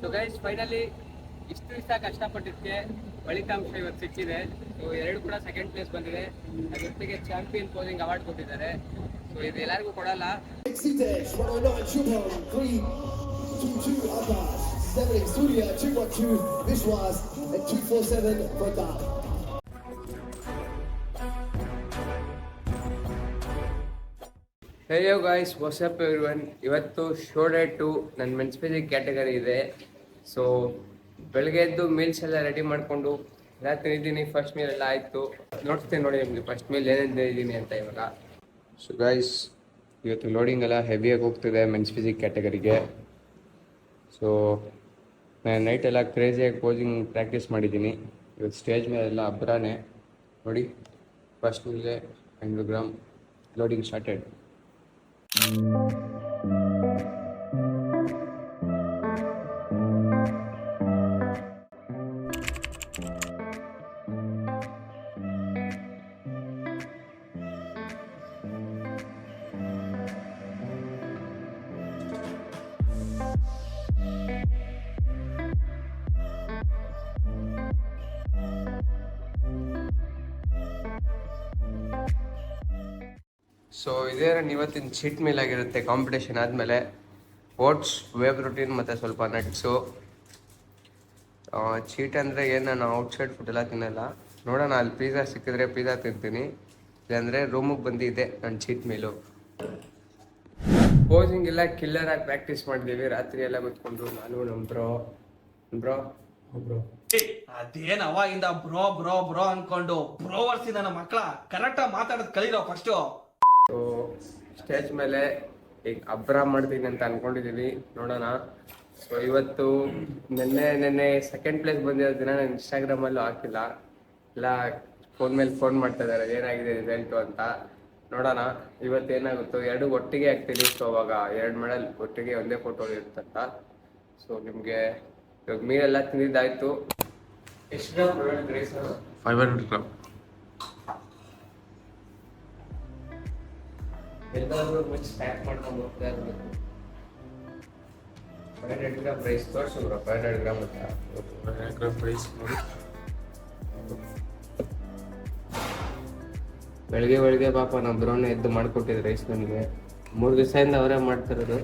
So guys finally ಇಷ್ಟು ದಿವಸ ಕಷ್ಟಪಟ್ಟಿದ್ದಕ್ಕೆ ಫಲಿತಾಂಶ ಇವತ್ತು ಸಿಕ್ಕಿದೆ. ಸೊ ಎರಡು ಕೂಡ ಸೆಕೆಂಡ್ ಪ್ಲೇಸ್ ಬಂದಿದೆ. ಅದರೊಟ್ಟಿಗೆ ಚಾಂಪಿಯನ್ ಪೋಸಿಂಗ್ ಅವಾರ್ಡ್ ಕೊಟ್ಟಿದ್ದಾರೆ. ಸೊ ಇದು ಎಲ್ಲರಿಗೂ ಕೊಡಲ್ಲ. ಹೇಯೋ ಗಾಯ್ಸ್, ವಾಟ್ಸಪ್ ಎವ್ರಿವನ್. ಇವತ್ತು ಶೋ ಡೇ 2 ನನ್ನ ಮೆನ್ಸ್ ಫಿಸಿಕ್ ಕ್ಯಾಟಗರಿ ಇದೆ. ಸೊ ಬೆಳಗ್ಗೆ ಎದ್ದು ಮೀಲ್ಸ್ ಎಲ್ಲ ರೆಡಿ ಮಾಡಿಕೊಂಡು ಎಲ್ಲ ತಿಂದಿದ್ದೀನಿ. ಫಸ್ಟ್ ಮೀಲ್ ಎಲ್ಲ ಆಯಿತು. ನೋಡ್ತೀನಿ ನೋಡಿ ನಿಮಗೆ ಫಸ್ಟ್ ಮೀಲ್ ಏನೇನು ತಿಂದಿದ್ದೀನಿ ಅಂತ ಇವಾಗ. ಸೊ ಗಾಯ್ಸ್, ಇವತ್ತು ಲೋಡಿಂಗ್ ಎಲ್ಲ ಹೆವಿಯಾಗಿ ಹೋಗ್ತಿದೆ ಮೆನ್ಸ್ ಫಿಸಿಕ್ ಕ್ಯಾಟಗರಿಗೆ. ಸೊ ನಾನು ನೈಟ್ ಎಲ್ಲ ಕ್ರೇಜಿಯಾಗಿ ಪೋಸಿಂಗ್ ಪ್ರಾಕ್ಟೀಸ್ ಮಾಡಿದ್ದೀನಿ. ಇವತ್ತು ಸ್ಟೇಜ್ ಮೇಲೆಲ್ಲ ಅಬ್ರಾನೆ ನೋಡಿ. ಫಸ್ಟ್ ಮೀಲ್ಗೆ 500 ಗ್ರಾಮ್ ಲೋಡಿಂಗ್ ಸ್ಟಾರ್ಟೆಡ್. ಸೊ ಇದೇ ಇವತ್ತಿನ ಚೀಟ್ ಮೀಲ್ ಆಗಿರುತ್ತೆ. ಕಾಂಪಿಟೇಷನ್ ಆದಮೇಲೆ ಓಟ್ಸ್, ವೇವ್ ಪ್ರೋಟೀನ್ ಮತ್ತು ಸ್ವಲ್ಪ ನಟ್ಸು. ಚೀಟ್ ಅಂದರೆ ಏನು, ನಾನು ಔಟ್ಸೈಡ್ ಫುಡ್ ಎಲ್ಲ ತಿನ್ನಲ್ಲ. ನೋಡೋಣ, ಅಲ್ಲಿ ಪಿಜ್ಜಾ ಸಿಕ್ಕಿದ್ರೆ ಪಿಜ್ಜಾ ತಿಂತೀನಿ, ಇಲ್ಲಾಂದರೆ ರೂಮಿಗೆ ಬಂದಿದೆ ನನ್ನ ಚೀಟ್ ಮೀಲು. ಪೋಸಿಂಗ್ ಎಲ್ಲ ಕಿಲ್ಲರಾಗಿ ಪ್ರಾಕ್ಟೀಸ್ ಮಾಡಿದ್ದೀವಿ ರಾತ್ರಿ ಎಲ್ಲ ಕೂತ್ಕೊಂಡು. ನಾನು ನಮ್ಮ ಬ್ರೋ ಅದೇನ್ ಅವಾಗಿಂದ ಬ್ರೋ ಬ್ರೋ ಬ್ರೋ ಅನ್ಕೊಂಡು ಬ್ರೋವರ್ಸ್ ನನ್ನ ಮಕ್ಕಳ ಕರೆಕ್ಟಾಗಿ ಮಾತಾಡೋದು ಕಲೀರೋ ಫಸ್ಟು. ಸೊ ಸ್ಟೇಜ್ ಮೇಲೆ ಈಗ ಅಬ್ರಾ ಮಾಡ್ತೀನಿ ಅಂತ ಅನ್ಕೊಂಡಿದ್ದೀವಿ, ನೋಡೋಣ. ಸೊ ಇವತ್ತು ನೆನ್ನೆ ಸೆಕೆಂಡ್ ಪ್ಲೇಸ್ ಬಂದಿರೋ ದಿನ ನಾನು ಇನ್ಸ್ಟಾಗ್ರಾಮಲ್ಲೂ ಹಾಕಿಲ್ಲ. ಎಲ್ಲ ಫೋನ್ ಮೇಲೆ ಫೋನ್ ಮಾಡ್ತಾ ಇದ್ದಾರೆ ಏನಾಗಿದೆ ರಿಸಲ್ಟು ಅಂತ. ನೋಡೋಣ ಇವತ್ತು ಏನಾಗುತ್ತೋ. ಎರಡು ಒಟ್ಟಿಗೆ ಹಾಕ್ತೀನಿ. ಸೊ ಅವಾಗ 2 ಮೆಡಲ್ ಒಟ್ಟಿಗೆ ಒಂದೇ ಫೋಟೋ ಇರುತ್ತಂತ. ಸೊ ನಿಮಗೆ ಇವಾಗ ಮೀರೆಲ್ಲ ತಿಂದಿದ್ದಾಯ್ತು. ಎಷ್ಟು ಗ್ರಾಮ್ ರೈಸ್? 500 ಗ್ರಾಮ್. ಎಲ್ಲರೂ ಮುಚ್ಚಿ ಪ್ಯಾಕ್ ಮಾಡ್ಕೊಂಡು ಹೋಗ್ತಾ ಇರಬೇಕು. 500 ಗ್ರಾಮ್ ರೈಸ್ ತೋರಿಸು ಬ್ರೋ. 500 ಗ್ರಾಮ್ ಅಂತ 500 ಗ್ರಾಮ್ ರೈಸ್ ನೋಡಿ. ಬೆಳಗ್ಗೆ ಪಾಪ ನಮ್ಮ ಬ್ರೋನ ಎದ್ದು ಮಾಡಿಕೊಟ್ಟಿದ್ದು ರೈಸ್ ನನಗೆ. 3 ದಿವಸದಿಂದ ಅವರೇ ಮಾಡ್ತಿರೋದು.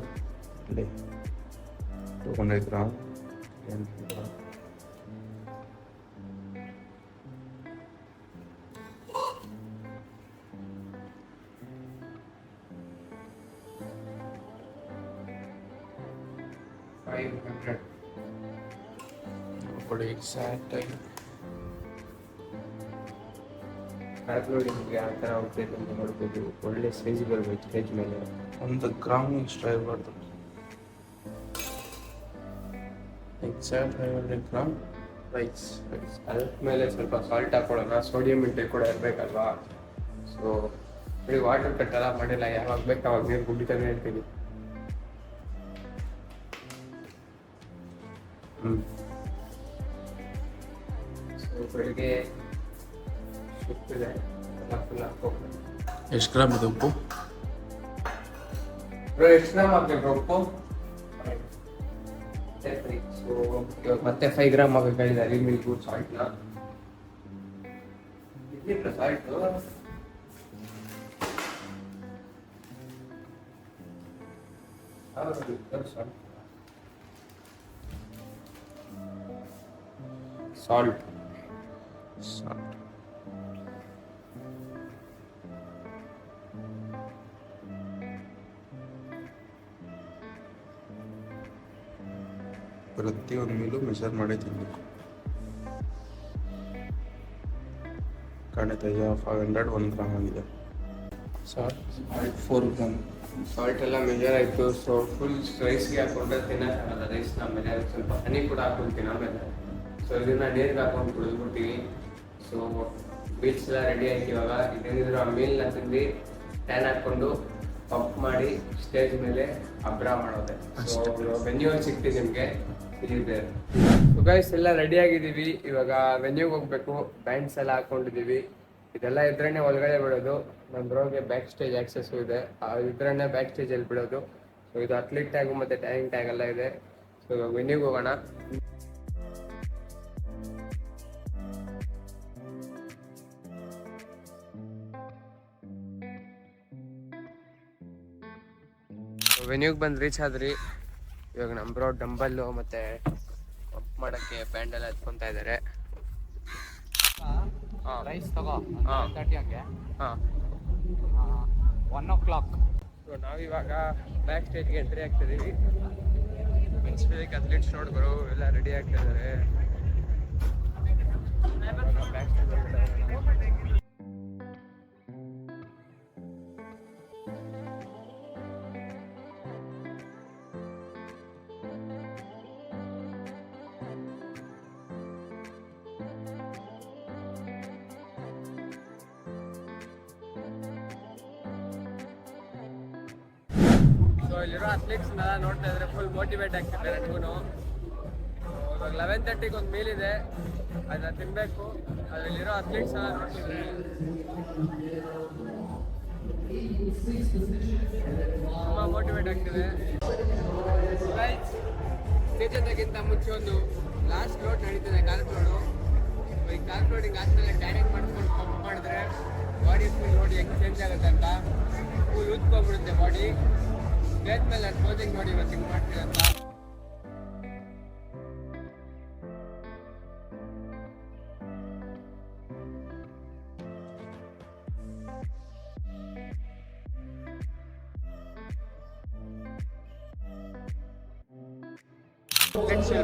200 ಗ್ರಾಮ್. ನೋಡಿ ಎಕ್ಸಾಕ್ಟ್ ಆಗಿ ನೋಡಿ ನಿಮಗೆ ಆ ಥರ ಹೋಗ್ತೈತೆ ಅಂತ ನೋಡ್ಬೋದು. ಒಳ್ಳೆ ಸೈಜ್ ಬರ್ಬೇಕು ಸ್ಟೇಜ್ ಮೇಲೆ. 1 ಗ್ರಾಮ್ ಇಷ್ಟ ಇರಬಾರ್ದು. Exact 500 gram rice. ಅದ್ರ ಮೇಲೆ ಸ್ವಲ್ಪ ಸಾಲ್ಟ್ ಹಾಕೊಳ್ಳೋಣ. ಸೋಡಿಯಂ ಇಂಟೇಕ್ ಕೂಡ ಇರಬೇಕಲ್ವಾ. ಸೊ ಬರೀ ವಾಟರ್ ಕಟ್ ಎಲ್ಲ ಮಾಡಿಲ್ಲ. ಯಾವಾಗ ಬೇಕು ಅವಾಗ ನೀರು ಕುಡಿತಾನೆ ಇರ್ತೀವಿ. ಸೊ ಬೆಳಿಗ್ಗೆ ಸುತ್ತಿದೆ ಫುಲ್ ಹಾಕ್ಬೇಕು. ಎಷ್ಟು ಗ್ರಾಮ್ ಇದೆ ಉಪ್ಪು? ಎಷ್ಟು ಗ್ರಾಮ್ ಹಾಕ್ಬೇಕು ಉಪ್ಪು? ಸೊ ಇವಾಗ ಮತ್ತೆ 5 ಗ್ರಾಮ್ ಹಾಕಕ್ಕೆ ಹೇಳಿದ್ದಾರೆ ಮಿಲ್ಕು ಸಾಲ್ಟ್ನ. ಇದಿಲ್ಲ ಸಾಲ್ಟು. ಸಾಲ್ಟ್ ಸಾಲ್ಟ್ ಪ್ರತಿಯೊಂದು ಮೀಲು ಮೆಷರ್ ಮಾಡೇ ತಿನ್ನಬೇಕು. ಕಾಣುತ್ತೆ 500 1 ಗ್ರಾಮ್ ಆಗಿದೆ. Salt 4 gram. ಸಾಲ್ಟ್ ಎಲ್ಲ ಮೆಜರ್ ಆಯಿತು. ಸೊ ಫುಲ್ ರೈಸ್ಗೆ ಹಾಕೊಂಡ್ರೆ ತಿನ್ನೋಕ್ಕಾಗಲ್ಲ ರೈಸ್ನ. ಆಮೇಲೆ ಸ್ವಲ್ಪ ಹನಿ ಕೂಡ ಹಾಕೊಳ್ತೀನಿ ಆಮೇಲೆ. ಸೊ ಇದನ್ನ ನೀರಿಗೆ ಹಾಕೊಂಡು ಕುಡಿದ್ಬಿಡ್ತೀವಿ. ಸೊ ಮೀಲ್ಸ್ ಎಲ್ಲ ರೆಡಿ ಆಯ್ತು. ಇವಾಗ ಇದೇನಿದ್ರು ಆ ಮೀಲ್ನ ತಿಂದು ಟ್ಯಾನ್ ಹಾಕ್ಕೊಂಡು ಪಂಪ್ ಮಾಡಿ ಸ್ಟೇಜ್ ಮೇಲೆ ಅಬ್ರಾ ಮಾಡೋದೆ. ಸೊ ವೆನ್ಯೂ ಸಿಗ್ತೀವಿ ನಿಮಗೆ. ಇದೆ ಗೈಸ್, ಎಲ್ಲ ರೆಡಿ ಆಗಿದ್ದೀವಿ. ಇವಾಗ ವೆನ್ಯೂಗೆ ಹೋಗ್ಬೇಕು. ಬ್ಯಾಂಡ್ಸ್ ಎಲ್ಲ ಹಾಕೊಂಡಿದ್ದೀವಿ. ಇದೆಲ್ಲ ಇದ್ರೇ ಒಳಗಡೆ ಬಿಡೋದು. ನಮ್ಮ ಬ್ರೋಗೆ ಬ್ಯಾಕ್ ಸ್ಟೇಜ್ ಆಕ್ಸೆಸ್ಸು ಇದೆ. ಇದ್ರೇ ಬ್ಯಾಕ್ ಸ್ಟೇಜಲ್ಲಿ ಬಿಡೋದು. ಸೊ ಇದು ಅಥ್ಲೀಟ್ ಟ್ಯಾಗು ಮತ್ತು ಟ್ಯಾಗಿಂಗ್ ಟ್ಯಾಗ್ ಎಲ್ಲ ಇದೆ. ಸೊ ಸೊ ಇವಾಗ ವೆನ್ಯೂಗೆ ಹೋಗೋಣ. ವೆನ್ಯೂಗೆ ಬಂದು ರೀಚ್ ಆದ್ರಿ. ಇವಾಗ ನಮ್ಮ ಬ್ರೋ ಡಂಬಲ್ಲು ಮತ್ತು ಪಂಪ್ ಮಾಡೋಕ್ಕೆ ಬ್ಯಾಂಡ್ ಎಲ್ಲ ಎತ್ಕೊತಾ ಇದ್ದಾರೆ. ರೈಸ್ ತಗೋ ಹಾಂ 30 ಹಂಗೆ ಹಾಂ 1 o'clock. ಸೊ ನಾವಿವಾಗ ಬ್ಯಾಕ್ ಸ್ಟೇಜ್ಗೆ ಎಂಟ್ರಿ ಆಗ್ತಿದ್ದೀವಿ. ಮೆನ್ಸ್ ಫಿಸಿಕ್ ಅಥ್ಲೀಟ್ಸ್ ನೋಡಿದ್ರು ಎಲ್ಲ ರೆಡಿ ಆಗ್ತಾ ಇದ್ದಾರೆ. ಬ್ಯಾಕ್ ಸ್ಟೇಜ್ ಸೊ ಇಲ್ಲಿರೋ ಅಥ್ಲೀಟ್ಸ್ನೆಲ್ಲ ನೋಡ್ತಾ ಇದ್ರೆ ಫುಲ್ ಮೋಟಿವೇಟ್ ಆಗ್ತಿದ್ದಾರೆ ನನಗೂ. ಇವಾಗ 11:30ಗೆ ಒಂದು ಮೀಲ್ ಇದೆ, ಅದನ್ನ ತಿನ್ನಬೇಕು. ಅದರಲ್ಲಿರೋ ಅಥ್ಲೀಟ್ಸ್ ಎಲ್ಲ ನೋಡ್ತಿದ್ರೆ ತುಂಬ ಮೋಟಿವೇಟ್ ಆಗ್ತಿದೆ. ಸ್ಟೇಜ್ ಮುಂಚೆ ಒಂದು ಲಾಸ್ಟ್ ಲೋಡ್ ನಡೀತಿದೆ, ಕಾರ್ಕ್ ಲೋಡು. ಈ ಕಾರ್ಕ್ ಲೋಡಿಂಗ್ ಆದಮೇಲೆ ಟ್ಯಾನಿಂಗ್ ಮಾಡ್ಕೊಂಡು ಪಂಪ್ ಮಾಡಿದ್ರೆ ಬಾಡಿ ಫುಲ್ ನೋಡಿ ಹೆಂಗೆ ಚೇಂಜ್ ಆಗುತ್ತೆ ಅಂತ. ಫುಲ್ ಉತ್ಕೊಂಡ್ಬಿಡುತ್ತೆ ಬಾಡಿ. ಮೇಲೆ ಕ್ಲೋಸಿಂಗ್ ನೋಡಿ ಇವತ್ತು ಹಿಂಗೆ ಮಾಡ್ತೀವಿ ಅಂತ.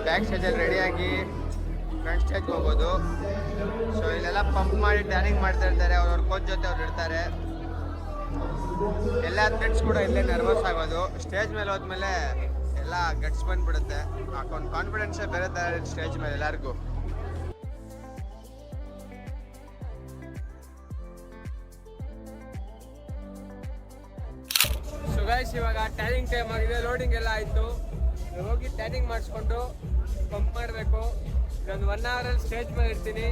ಬ್ಯಾಕ್ ಸ್ಟೇಜಲ್ಲಿ ರೆಡಿಯಾಗಿ ಫ್ರಂಟ್ ಸ್ಟೇಜ್ಗೆ ಹೋಗೋದು. ಸೊ ಇಲ್ಲೆಲ್ಲ ಪಂಪ್ ಮಾಡಿ ಟ್ಯಾನಿಂಗ್ ಮಾಡ್ತಾ ಇರ್ತಾರೆ, ಅವ್ರವ್ರ ಕೋಚ್ ಜೊತೆ ಅವ್ರು ಇರ್ತಾರೆ. ಎಲ್ಲ ಅಥ್ಲೆಟ್ಸ್ ಕೂಡ ಇಲ್ಲೇ ನರ್ವಸ್ ಆಗೋದು. ಸ್ಟೇಜ್ ಮೇಲೆ ಹೋದ್ಮೇಲೆ ಎಲ್ಲ ಗಟ್ಸ್ ಬಂದ್ಬಿಡುತ್ತೆ. ಒಂದು ಕಾನ್ಫಿಡೆನ್ಸೇ ಬೇರೆ ಥರ ಸ್ಟೇಜ್ ಮೇಲೆ ಎಲ್ಲರಿಗೂ. ಸೊ ಗೈಸ್ ಇವಾಗ ಟ್ಯಾನಿಂಗ್ ಟೈಮ್ ಆಗಿದೆ, ಲೋಡಿಂಗ್ ಎಲ್ಲ ಆಯಿತು. ಹೋಗಿ ಟ್ಯಾನಿಂಗ್ ಮಾಡಿಸ್ಕೊಂಡು ಪಂಪ್ ಮಾಡಬೇಕು. ಇದೊಂದು 1 ಅವರಲ್ಲಿ ಸ್ಟೇಜ್ ಮೇಲೆ ಇರ್ತೀನಿ.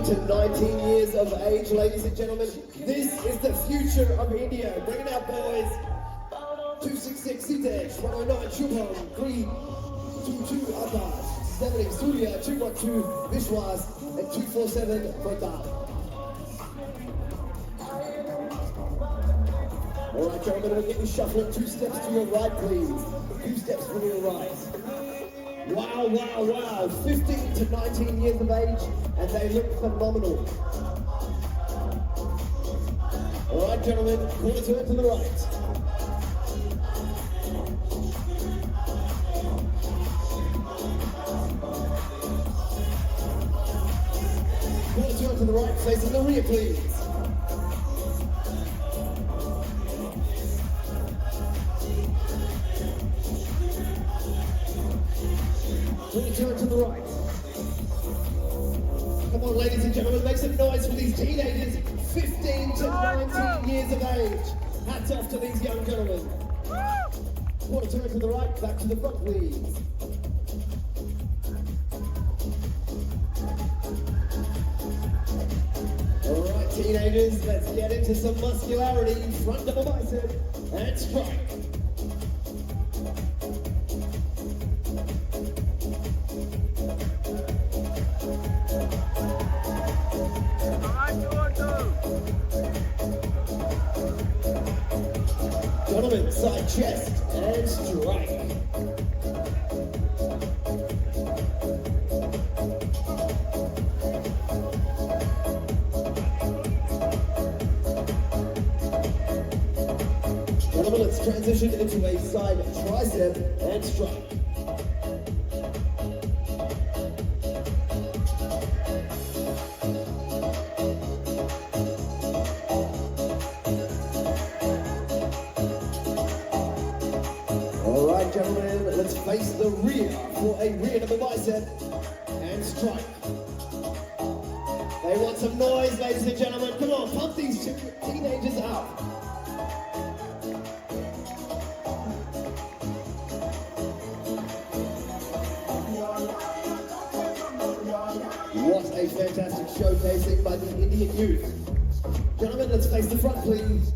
To 19 years of age, ladies and gentlemen. This is the future of India. Bring it out, boys. 266 Sitesh, 109 Shubham, 322 Akash, 70 Surya, 212 Vishwas, and 247 Pratap. Alright, gentlemen, we'll get you shuffling 2 steps to your right, please. 2 steps from your right. Wow, wow, wow. 15 to 19 years of age, and they look phenomenal. All right, gentlemen, quarter turn to the right. Quarter turn to the right, facing the rear, please. Turn to the right. Come on, ladies and gentlemen, make some noise for these teenagers, 15 to 19 years of age. Hats off to these young gentlemen. Quarter turn to the right, back to the front, please. All right, teenagers, let's get into some muscularity. Front double bicep and strike. inside chest and strike. Gentlemen, let's transition into a side tricep and strike. All right, gentlemen, let's face the rear for a rear double bicep and strike. They want some noise, ladies and gentlemen. Come on, pump these teenagers up. What a fantastic showcasing by the Indian youth. Gentlemen, let's face the front, please.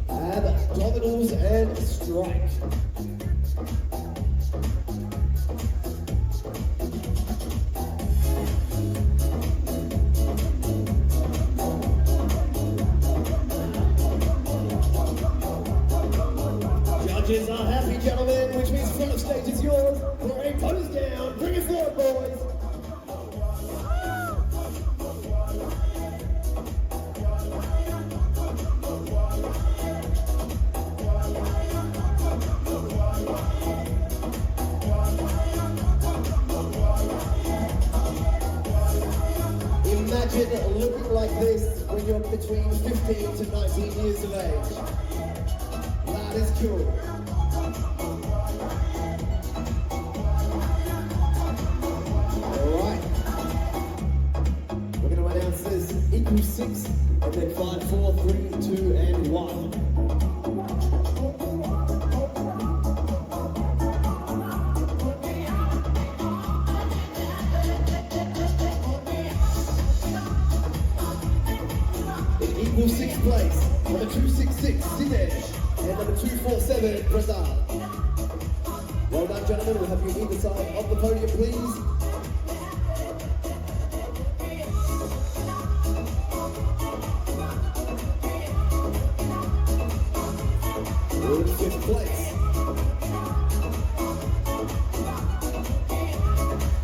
Abdominals and strike. Judges are happy, gentlemen, which means front of stage is yours. For a pose down, bring it forward, boys. Imagine looking like this when you're between 15 to 19 years of age. That is cool. Alright. We're going to announce this equals 6 and then 5, 4, 3, 2, and 1. Equal 6th place, number 266, Sinesh, and number 247, Prasad. Well done, gentlemen. We'll have you either side of the podium, please. In 5th place,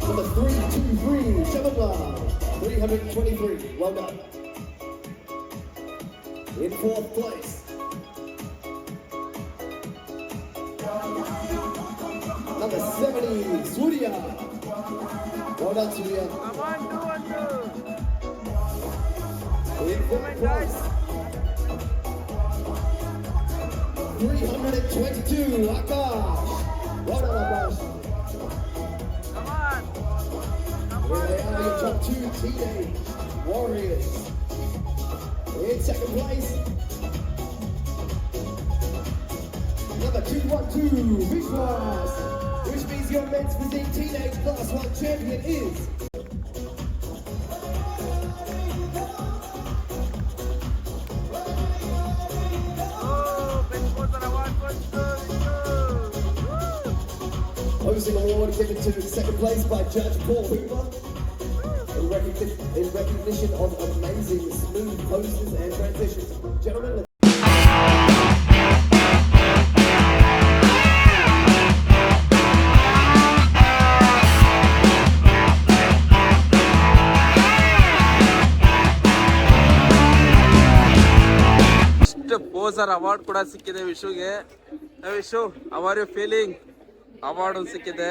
number 323, Shababla, 323. Well done. In 4th place, number 70, Surya. Well done, Surya. In 5th place, 322, Akash. Well done, Akash. Here they are, your top 2 teenage warriors. In 2nd place, number 212, Vishwas, which means your men's physique teenage class 1 champion is Posing award given to 2nd place by Judge Paul Hooper. In recognition of amazing smooth poses and transitions. Gentlemen, poser award ಕೂಡ ಸಿಕ್ಕಿದೆ ವಿಶುಗೆ. Vishu, are you feeling? Award ಸಿಕ್ಕಿದೆ.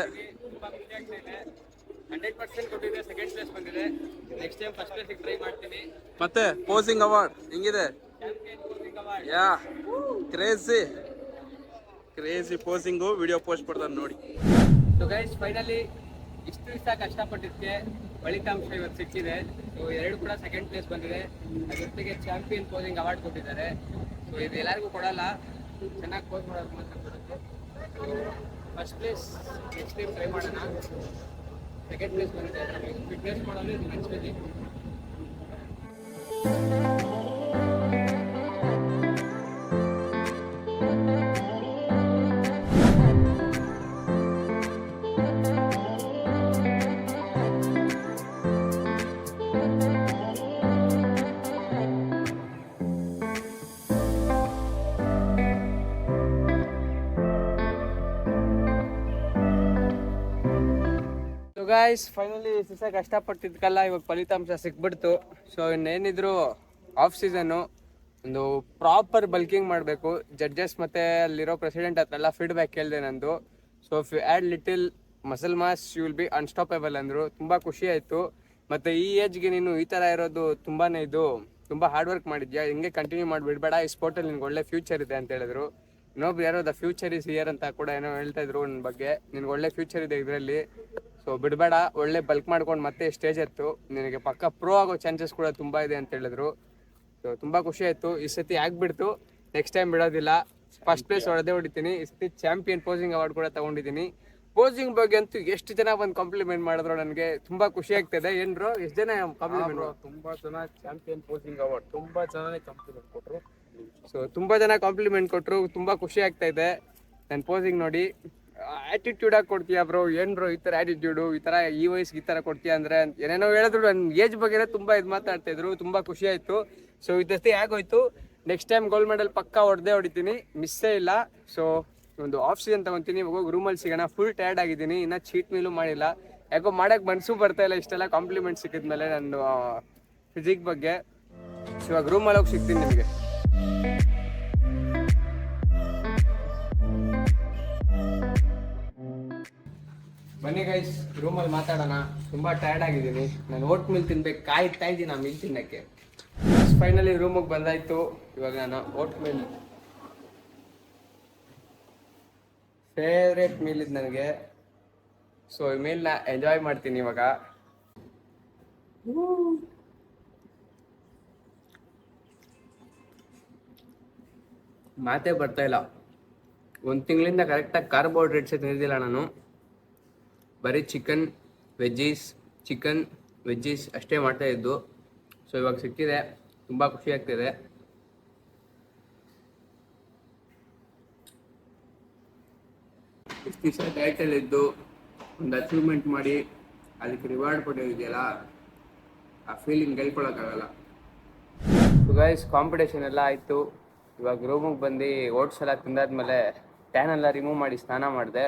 100% ಕೊಟ್ಟಿದೆ, second place ಬಂದಿದೆ. Next time first place try ಮಾಡ್ತೀನಿ. ಮತ್ತೆ posing award ಹೆಂಗಿದೆ? Yeah crazy posing. Video post ಕೊಡ್ತಾರೆ ನೋಡಿ. ಸೊ ಗೈಸ್, ಫೈನಲಿ ಇಷ್ಟು ದಿವಸ ಕಷ್ಟಪಟ್ಟಿದ್ದಕ್ಕೆ ಫಲಿತಾಂಶ ಇವತ್ತು ಸಿಕ್ಕಿದೆ. ಸೊ 2 ಕೂಡ ಸೆಕೆಂಡ್ ಪ್ಲೇಸ್ ಬಂದಿದೆ. ಅದ್ರ ಜೊತೆಗೆ ಚಾಂಪಿಯನ್ ಪೋಸಿಂಗ್ ಅವಾರ್ಡ್ ಕೊಟ್ಟಿದ್ದಾರೆ. ಸೊ ಇದು ಎಲ್ಲರಿಗೂ ಕೊಡಲ್ಲ, ಚೆನ್ನಾಗಿ ಪೋಸ್ ಮಾಡೋದು ಮಾತ್ರ ಕೊಡುತ್ತೆ. So first place next time try ಮಾಡೋಣ. ಸೆಕೆಂಡ್ ಪ್ಲೇಸ್ ಬಂದಿದೆ, ಫಿಟ್ನೆಸ್ ಮಾಡೋದು ಇದು ನೆನ್ಸ್ಬೇಕು. ಗಾಯ್ಸ್ ಫೈನಲಿ ದಿವಸ ಕಷ್ಟಪಟ್ಟಿದ್ದಕ್ಕಲ್ಲ ಇವಾಗ ಫಲಿತಾಂಶ ಸಿಕ್ಬಿಡ್ತು. ಸೊ ಇನ್ನೇನಿದ್ರು ಆಫ್ ಸೀಸನ್ನು ಒಂದು ಪ್ರಾಪರ್ ಬಲ್ಕಿಂಗ್ ಮಾಡಬೇಕು. ಜಡ್ಜಸ್ ಮತ್ತು ಅಲ್ಲಿರೋ ಪ್ರೆಸಿಡೆಂಟ್ ಹತ್ರೆಲ್ಲ ಫೀಡ್ಬ್ಯಾಕ್ ಕೇಳಿದೆ ನಂದು. So if you add little muscle mass you will be unstoppable ಅಂದರು. ತುಂಬ ಖುಷಿ ಆಯಿತು. ಮತ್ತು ಈ ಏಜ್ಗೆ ನೀನು ಈ ಥರ ಇರೋದು ತುಂಬಾ ತುಂಬ ಹಾರ್ಡ್ ವರ್ಕ್ ಮಾಡಿದ್ಯಾ, ಹಿಂಗೆ ಕಂಟಿನ್ಯೂ ಮಾಡಿಬಿಡ್ಬೇಡ, ಈ ಸ್ಪೋರ್ಟಲ್ಲಿ ನಿನ್ಗೆ ಒಳ್ಳೆ ಫ್ಯೂಚರ್ ಇದೆ ಅಂತ ಹೇಳಿದ್ರು. ಇನ್ನೊಬ್ರು ಯಾರೋ ದ ಫ್ಯೂಚರ್ ಇಸ್ ಇಯರ್ ಅಂತ ಕೂಡ ಏನೋ ಹೇಳ್ತಾ ಇದ್ರು ನನ್ನ ಬಗ್ಗೆ. ನಿನ್ಗೆ ಒಳ್ಳೆ ಫ್ಯೂಚರ್ ಇದೆ ಇದರಲ್ಲಿ, ಸೊ ಬಿಡಬೇಡ, ಒಳ್ಳೆ ಬಲ್ಕ್ ಮಾಡ್ಕೊಂಡು ಮತ್ತೆ ಸ್ಟೇಜ್ ಎತ್ತು, ನಿನಗೆ ಪಕ್ಕ ಪ್ರೋ ಆಗೋ ಚಾನ್ಸಸ್ ಕೂಡ ತುಂಬ ಇದೆ ಅಂತ ಹೇಳಿದ್ರು. ಸೊ ತುಂಬ ಖುಷಿ ಆಯಿತು. ಈ ಸತಿ ಆಗ್ಬಿಡ್ತು, ನೆಕ್ಸ್ಟ್ ಟೈಮ್ ಬಿಡೋದಿಲ್ಲ. ಫಸ್ಟ್ ಪ್ಲೇಸ್ ಹೊಡೆದಿದ್ದೀನಿ. ಈ ಸತಿ ಚಾಂಪಿಯನ್ ಪೋಸಿಂಗ್ ಅವಾರ್ಡ್ ಕೂಡ ತೊಗೊಂಡಿದ್ದೀನಿ. ಪೋಸಿಂಗ್ ಬಗ್ಗೆ ಅಂತೂ ಎಷ್ಟು ಜನ ಬಂದು ಕಾಂಪ್ಲಿಮೆಂಟ್ ಮಾಡಿದ್ರು, ನನಗೆ ತುಂಬ ಖುಷಿ ಆಗ್ತಿದೆ. ಏನು ಬ್ರೋ, ಎಷ್ಟು ಜನ ಕಾಂಪ್ಲಿಮೆಂಟ್? ತುಂಬಾ ಜನ ಚಾಂಪಿಯನ್ ಪೋಸಿಂಗ್ ಅವಾರ್ಡ್ ತುಂಬಾ ಚೆನ್ನಾಗಿ ಕಾಂಪ್ಲಿಮೆಂಟ್ ಕೊಟ್ಟರು. ಸೊ ತುಂಬ ಜನ ಕಾಂಪ್ಲಿಮೆಂಟ್ ಕೊಟ್ಟರು, ತುಂಬ ಖುಷಿ ಆಗ್ತಾ ಇದೆ. ನನ್ನ ಪೋಸಿಂಗ್ ನೋಡಿ ಆ್ಯಟಿಟ್ಯೂಡಾಗಿ ಕೊಡ್ತೀಯಾ ಬ್ರೋ, ಏನು ಬ್ರೋ ಈ ಥರ ಆ್ಯಟಿಟ್ಯೂಡು, ಈ ಥರ ಈ ವಯಸ್ಸಿಗೆ ಈ ಥರ ಕೊಡ್ತೀಯಾ ಅಂದರೆ ಏನೇನೋ ಹೇಳಿದ್ರು. ನನ್ನ ಏಜ್ ಬಗ್ಗೆ ತುಂಬ ಇದು ಮಾತಾಡ್ತಾಯಿದ್ರು, ತುಂಬ ಖುಷಿ ಆಯಿತು. ಸೊ ಇದಷ್ಟೇ ಆಗೋಯ್ತು. ನೆಕ್ಸ್ಟ್ ಟೈಮ್ ಗೋಲ್ಡ್ ಮೆಡಲ್ ಪಕ್ಕ ಹೊಡಿತೀನಿ, ಮಿಸ್ಸೇ ಇಲ್ಲ. ಸೊ ಒಂದು ಆಫ್ ಸೀಸನ್ ತೊಗೊತೀನಿ, ಹೋಗಿ ರೂಮಲ್ಲಿ ಸಿಗೋಣ. ಫುಲ್ ಟಯರ್ಡ್ ಆಗಿದ್ದೀನಿ, ಇನ್ನೂ ಚೀಟ್ ಮೀಲು ಮಾಡಿಲ್ಲ. ಯಾಕೋ ಮಾಡೋಕ್ಕೆ ಮನಸ್ಸು ಬರ್ತಾಯಿಲ್ಲ ಇಷ್ಟೆಲ್ಲ ಕಾಂಪ್ಲಿಮೆಂಟ್ ಸಿಕ್ಕಿದ್ಮೇಲೆ ನನ್ನ ಫಿಸಿಕ್ ಬಗ್ಗೆ. ಸೊ ಇವಾಗ ರೂಮಲ್ಲಿ ಹೋಗಿ ಸಿಗ್ತೀನಿ ನಿಮಗೆ. ಬನ್ನಿ ಗೈಸ್, ರೂಮಲ್ಲಿ ಮಾತಾಡೋಣ. ತುಂಬ ಟಯರ್ಡ್ ಆಗಿದ್ದೀನಿ. ನಾನು ಓಟ್ ಮಿಲ್ ತಿನ್ಬೇಕು, ಕಾಯ್ತಾ ಇದ್ದೀನಿ ಆ ಮೀಲ್ ತಿನ್ನೋಕ್ಕೆ. ಫೈನಲಿ ರೂಮಿಗೆ ಬಂದಾಯಿತು. ಇವಾಗ ನಾನು ಓಟ್ ಮಿಲ್ ಫೇವ್ರೇಟ್ ಮೀಲ್ ಇದು ನನಗೆ. ಸೊ ಈ ಮೀಲ್ನ ಎಂಜಾಯ್ ಮಾಡ್ತೀನಿ ಇವಾಗ. ಮಾತೇ ಬರ್ತಾ ಇಲ್ಲ. 1 ತಿಂಗಳಿಂದ ಕರೆಕ್ಟಾಗಿ ಕಾರ್ಬೋಹೈಡ್ರೇಟ್ಸೇ ತಿಂದಿಲ್ಲ ನಾನು. ಬರೀ ಚಿಕನ್ ವೆಜ್ಜೀಸ್ ಅಷ್ಟೇ ಮಾಡ್ತಾ ಇದ್ದು. ಸೊ ಇವಾಗ ಸಿಕ್ಕಿದೆ, ತುಂಬ ಖುಷಿ ಆಗ್ತಿದೆ. ಇಷ್ಟು ದಿವಸ ಡಯಟಲ್ಲಿದ್ದು ಒಂದು ಅಚೀವ್ಮೆಂಟ್ ಮಾಡಿ ಅದಕ್ಕೆ ರಿವಾರ್ಡ್ ಕೊಟ್ಟಿದೆಯಲ್ಲ, ಆ ಫೀಲಿಂಗ್ ಗೆಲ್ಕೊಳಕ್ಕಾಗಲ್ಲ. ಗೈಸ್ ಕಾಂಪಿಟೇಷನ್ ಎಲ್ಲ ಆಯಿತು. ಇವಾಗ ರೂಮಿಗೆ ಬಂದು ಓಟ್ಸ್ ಎಲ್ಲ ತಿಂದಾದ್ಮೇಲೆ ಟ್ಯಾನ್ ಎಲ್ಲ ರಿಮೂವ್ ಮಾಡಿ ಸ್ನಾನ ಮಾಡಿದೆ.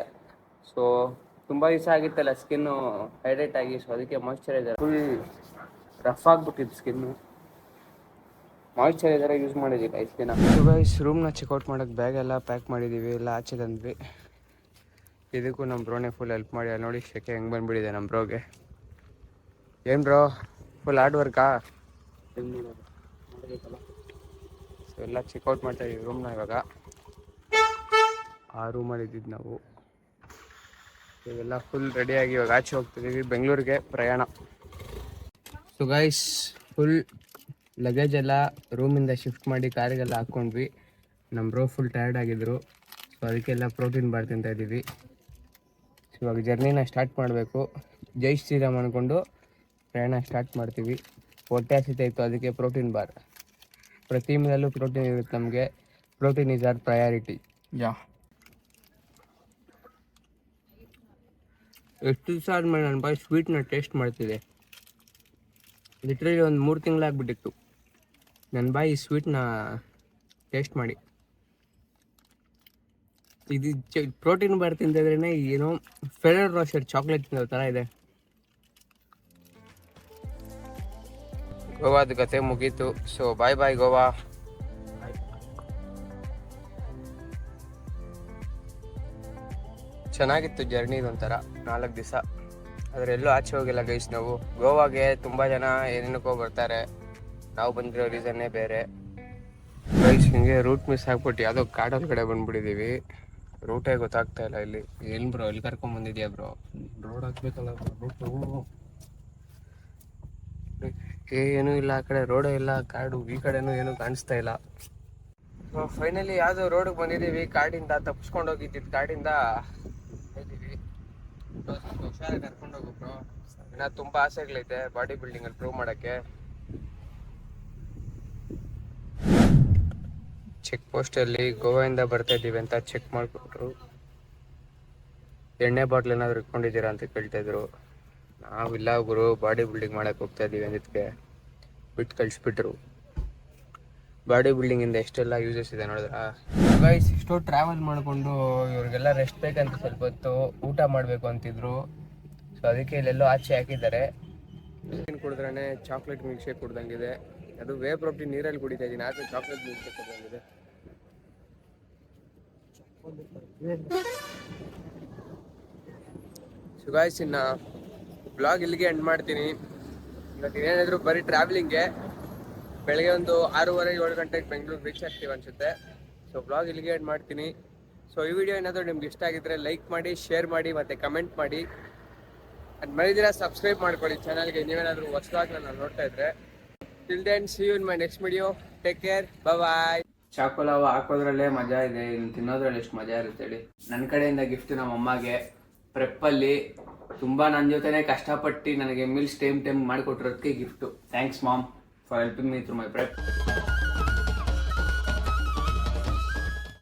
ಸೊ ತುಂಬ ದಿವಸ ಆಗಿತ್ತಲ್ಲ ಸ್ಕಿನ್ನು ಹೈಡ್ರೇಟ್ ಆಗಿ, ಸೊ ಅದಕ್ಕೆ ಮಾಯ್ಶ್ಚರೈಸರ್ ಫುಲ್ ರಫ್ ಆಗಿಬಿಟ್ಟಿದ್ದು ಸ್ಕಿನ್ನು. ಮಾಯ್ಶ್ಚರೈಸರ್ ಯೂಸ್ ಮಾಡಿದ್ದೀವಿ ಇಷ್ಟು ದಿನ. ಸೊ ಗೈಸ್ ರೂಮ್ನ ಚೆಕ್ಔಟ್ ಮಾಡೋಕ್ಕೆ ಬ್ಯಾಗ್ ಎಲ್ಲ ಪ್ಯಾಕ್ ಮಾಡಿದ್ದೀವಿ, ಎಲ್ಲ ಆಚೆ ತಂದ್ವಿ. ಇದಕ್ಕೂ ನಮ್ಮ ಬ್ರೋನೇ ಫುಲ್ ಹೆಲ್ಪ್ ಮಾಡಿ. ಅಲ್ಲಿ ನೋಡಿ ಶೆಕೆ ಹೆಂಗೆ ಬಂದುಬಿಟ್ಟಿದೆ ನಮ್ಮ ಬ್ರೋಗೆ. ಏನು ಬ್ರೋ ಫುಲ್ ಹಾರ್ಡ್ ವರ್ಕಾ? ಸೊ ಎಲ್ಲ ಚೆಕ್ಔಟ್ ಮಾಡ್ತಾಯಿದ್ದೀವಿ ರೂಮ್ನ ಇವಾಗ. ಆ ರೂಮಲ್ಲಿ ಇದ್ದಿದ್ದು ನಾವು. ಇವೆಲ್ಲ ಫುಲ್ ರೆಡಿಯಾಗಿ ಇವಾಗ ಆಚೆ ಹೋಗ್ತಿದ್ದೀವಿ, ಬೆಂಗಳೂರಿಗೆ ಪ್ರಯಾಣ. ಸೊ ಗೈಸ್ ಫುಲ್ ಲಗೇಜ್ ಎಲ್ಲ ರೂಮಿಂದ ಶಿಫ್ಟ್ ಮಾಡಿ ಕಾರಿಗೆಲ್ಲ ಹಾಕ್ಕೊಂಡ್ವಿ. ನಮ್ಮ ಬ್ರೋ ಫುಲ್ ಟಯರ್ಡ್ ಆಗಿದ್ರು, ಸೊ ಅದಕ್ಕೆಲ್ಲ ಪ್ರೋಟೀನ್ ಬಾರ್ ತಿಂತಾ ಇದ್ದೀವಿ. ಸೊ ಇವಾಗ ಜರ್ನಿನ ಸ್ಟಾರ್ಟ್ ಮಾಡಬೇಕು. ಜೈ ಶ್ರೀರಾಮ್ ಅಂದ್ಕೊಂಡು ಪ್ರಯಾಣ ಸ್ಟಾರ್ಟ್ ಮಾಡ್ತೀವಿ. ಹೊಟ್ಟೆ ಹಸಿತಾಯಿತ್ತು, ಅದಕ್ಕೆ ಪ್ರೋಟೀನ್ ಬಾರ್. ಪ್ರತಿ ಮೀಲಲ್ಲೂ ಪ್ರೋಟೀನ್ ಇರುತ್ತೆ ನಮಗೆ. Protein is our priority. Yeah ಎಷ್ಟು ದಿವಸ ಆದಮೇಲೆ ನನ್ನ ಬಾಯಿ ಸ್ವೀಟ್ನ ಟೇಸ್ಟ್ ಮಾಡ್ತಿದೆ. ಲಿಟ್ರಲಿ ಒಂದು 3 ತಿಂಗಳಾಗ್ಬಿಟ್ಟಿತ್ತು ನನ್ನ ಬಾಯಿ ಸ್ವೀಟ್ನ ಟೇಸ್ಟ್ ಮಾಡಿ. ಇದು ಪ್ರೋಟೀನ್ ಬಾರ್ ತಿಂತಿದ್ರೇ ಏನೋ ಫೆರರ್ ರೋಸ್ಟರ್ ಚಾಕ್ಲೇಟ್ ತಿನ್ನೋ ಥರ ಇದೆ. ಗೋವಾದ ಕತೆ ಮುಗೀತು. So bye Goa. ಚೆನ್ನಾಗಿತ್ತು ಜರ್ನಿ. ಇದೊಂಥರ 4 ದಿವಸ, ಆದರೆ ಎಲ್ಲೂ ಆಚೆ ಹೋಗಿಲ್ಲ ಗೈಸ್ ನಾವು. ಗೋವಾಗೆ ತುಂಬ ಜನ ಏನೇನಕ್ಕೋ ಬರ್ತಾರೆ, ನಾವು ಬಂದಿರೋ ರೀಸನ್ನೇ ಬೇರೆ ಗೈಸ್. ಹಿಂಗೆ ರೂಟ್ ಮಿಸ್ ಆಗ್ಬಿಟ್ಟು ಯಾವುದೋ ಕಾಡಲ್ ಕಡೆ ಬಂದ್ಬಿಟ್ಟಿದ್ದೀವಿ. ರೂಟೇ ಗೊತ್ತಾಗ್ತಾ ಇಲ್ಲ ಇಲ್ಲಿ. ಏನು ಬ್ರೋ ಇಲ್ಲಿ ಕರ್ಕೊಂಡ್ಬಂದಿದ್ಯಾ ಬ್ರೋ? ರೋಡ್ ಹಾಕ್ಬೇಕಲ್ಲ ರೂಟು. ಏನೂ ಇಲ್ಲ, ಆ ಕಡೆ ರೋಡೇ ಇಲ್ಲ, ಕಾಡು. ಈ ಕಡೆನೂ ಏನೂ ಕಾಣಿಸ್ತಾ ಇಲ್ಲ. ಫೈನಲಿ ಯಾವುದೋ ರೋಡಿಗೆ ಬಂದಿದ್ದೀವಿ. ಕಾಡಿಂದ ತಪ್ಪಿಸ್ಕೊಂಡು ಹೋಗಿದ್ದಿದ್ದು ಕಾಡಿಂದ ಇದ್ದೀವಿ. ಹುಷಾರಾಗಿ ಕರ್ಕೊಂಡೋಗು ಬ್ರೋ. ಇನ್ನು ತುಂಬ ಆಸೆಗಳೈತೆ ಬಾಡಿ ಬಿಲ್ಡಿಂಗಲ್ಲಿ ಪ್ರೂವ್ ಮಾಡೋಕ್ಕೆ. ಚೆಕ್ ಪೋಸ್ಟಲ್ಲಿ ಗೋವಾದಿಂದ ಬರ್ತಾ ಇದ್ದೀವಿ ಅಂತ ಚೆಕ್ ಮಾಡಿಕೊಟ್ರು. ಎಣ್ಣೆ ಬಾಟ್ಲ್ ಏನಾದರೂ ಇಟ್ಕೊಂಡಿದ್ದೀರಾ ಅಂತ ಕೇಳ್ತಾಯಿದ್ರು. ನಾವಿಲ್ಲ ಗುರು, ಬಾಡಿ ಬಿಲ್ಡಿಂಗ್ ಮಾಡೋಕ್ಕೆ ಹೋಗ್ತಾ ಇದ್ದೀವಿ ಅಂದಿದ್ದಕ್ಕೆ ಬಿಟ್ಟು ಕಳಿಸ್ಬಿಟ್ರು. ಬಾಡಿ ಬಿಲ್ಡಿಂಗಿಂದ ಎಷ್ಟೆಲ್ಲ ಯೂಸಸ್ ಇದೆ ನೋಡಿದ್ರಾ ಗೈಸ್. ಇಷ್ಟು ಟ್ರಾವೆಲ್ ಮಾಡಿಕೊಂಡು ಇವ್ರಿಗೆಲ್ಲ ರೆಸ್ಟ್ ಬೇಕಂತ ಸ್ವಲ್ಪ ಹೊತ್ತು ಊಟ ಮಾಡಬೇಕು ಅಂತಿದ್ರು. ಸೊ ಅದಕ್ಕೆ ಇಲ್ಲೆಲ್ಲೋ ಆಚೆ ಹಾಕಿದ್ದಾರೆ. ಕುಡಿದ್ರೆ ಚಾಕ್ಲೇಟ್ ಮಿಲ್ಕ್ ಶೇಕ್ ಕುಡ್ದಂಗಿದೆ. ಅದು ವೇ ಪ್ರೋಟೀನ್ ನೀರಲ್ಲಿ ಕುಡಿತಾ ಇದ್ದೀನಿ, ಆದರೆ ಚಾಕ್ಲೇಟ್ ಮಿಲ್ಕ್ ಶೇಕ್ ಕುಡ್ದಂಗಿದೆ. ಸೊ ಗಾಯ್ಸ್, ಇನ್ನು ಬ್ಲಾಗ್ ಇಲ್ಲಿಗೆ ಎಂಡ್ ಮಾಡ್ತೀನಿ. ಇವತ್ತು ಏನಾದರೂ ಬರೀ ಟ್ರಾವೆಲಿಂಗ್ಗೆ. ಬೆಳಗ್ಗೆ ಒಂದು 6:30-7 ಗಂಟೆಗೆ ಬೆಂಗಳೂರು ರೀಚ್ ಆಗ್ತೀವಿ ಅನ್ಸುತ್ತೆ. ಸೊ ಬ್ಲಾಗ್ ಇಲ್ಲಿಗೆ ಎಂಡ್ ಮಾಡ್ತೀನಿ. ಸೊ ಈ ವಿಡಿಯೋ ಏನಾದರೂ ನಿಮ್ಗೆ ಇಷ್ಟ ಆಗಿದ್ರೆ ಲೈಕ್ ಮಾಡಿ, ಶೇರ್ ಮಾಡಿ ಮತ್ತು ಕಮೆಂಟ್ ಮಾಡಿ. ಅದು ಮರಿದಿರ ಸಬ್ಸ್ಕ್ರೈಬ್ ಮಾಡ್ಕೊಳ್ಳಿ ಚಾನಲ್ಗೆ, ನೀವೇನಾದರೂ ಹೊಸದಾಗಿ ನಾನು ನೋಡ್ತಾ ಇದ್ರೆ. Till then see you in my next video. Take care, bye. ಚಾಕೋಲಾವ ಹಾಕೋದ್ರಲ್ಲೇ ಮಜಾ ಇದೆ, ಇನ್ನು ತಿನ್ನೋದ್ರಲ್ಲಿ ಎಷ್ಟು ಮಜಾ ಇರುತ್ತೆ ಹೇಳಿ. ನನ್ನ ಕಡೆಯಿಂದ ಗಿಫ್ಟ್ ನಮ್ಮ ಅಮ್ಮಗೆ ಪ್ರೆಪ್ಪಲ್ಲಿ ತುಂಬ ನನ್ನ ಜೊತೆನೇ ಕಷ್ಟಪಟ್ಟು ನನಗೆ ಮೀಲ್ಸ್ ಟೈಮ್ ಮಾಡಿಕೊಟ್ಟಿರೋದಕ್ಕೆ gift. Thanks mom for helping me through my prep.